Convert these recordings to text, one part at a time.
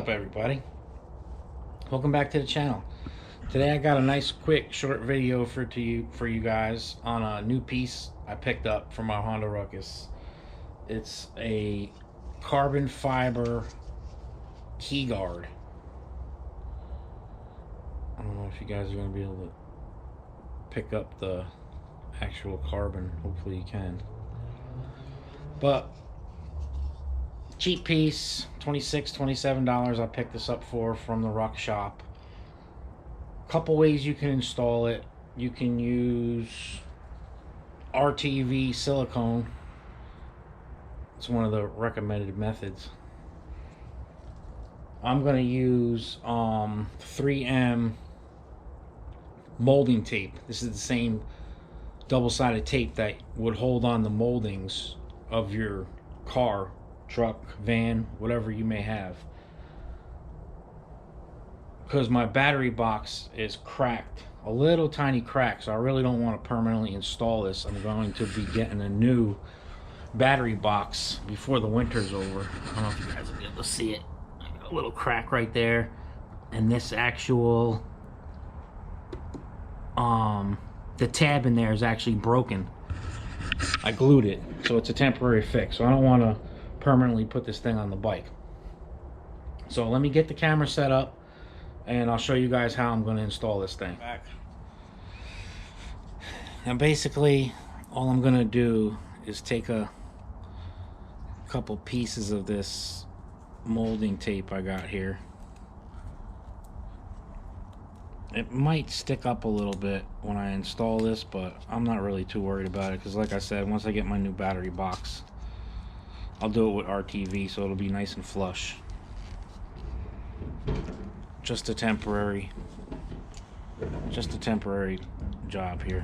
up, everybody? Welcome back to the channel. Today I got a nice quick short video for you guys on a new piece I picked up from my Honda Ruckus. It's a carbon fiber key guard. I don't know if you guys are going to be able to pick up the actual carbon. Hopefully you can. But cheap piece, $26–27 I picked this up from the Ruck shop. Couple ways you can install it. You can use RTV silicone. It's one of the recommended methods. I'm going to use 3M molding tape. This is the same double-sided tape that would hold on the moldings of your car, truck, van, whatever you may have. Because my battery box is cracked, a little tiny crack, so I really don't want to permanently install this. I'm going to be getting a new battery box before the winter's over. I don't know if you guys will be able to see it. A little crack right there, and this actual the tab in there is actually broken. I glued it, so it's a temporary fix, so I don't want to permanently put this thing on the bike. So let me get the camera set up and I'll show you guys how I'm going to install this thing. Now basically all I'm going to do is take a couple pieces of this molding tape I got here. It might stick up a little bit when I install this, but I'm not really too worried about it because, like I said, once I get my new battery box, I'll do it with RTV, so it'll be nice and flush. Just a temporary job here.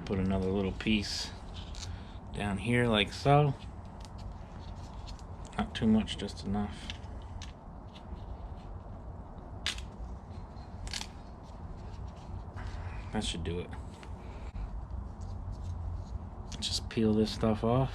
Put another little piece down here like so. Not too much, just enough. That should do it. Just peel this stuff off.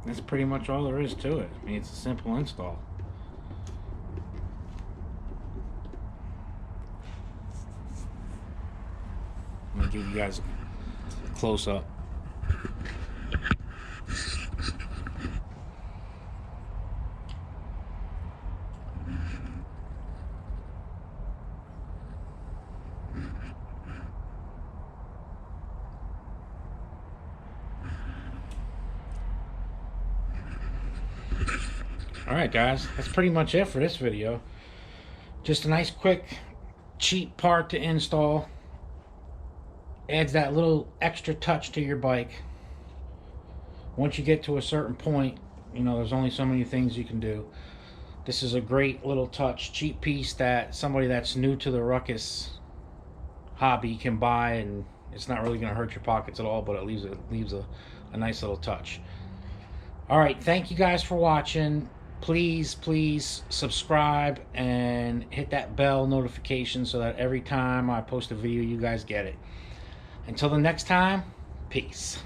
That's pretty much all there is to it. I mean, it's a simple install. I'm gonna give you guys a close up. Alright guys, that's pretty much it for this video. Just a nice quick cheap part to install. Adds that little extra touch to your bike. Once you get to a certain point, you know, there's only so many things you can do. This is a great little touch, cheap piece that somebody that's new to the Ruckus hobby can buy, and it's not really going to hurt your pockets at all, but it leaves a nice little touch. Alright, thank you guys for watching. Please subscribe and hit that bell notification so that every time I post a video you guys get it. Until the next time, peace.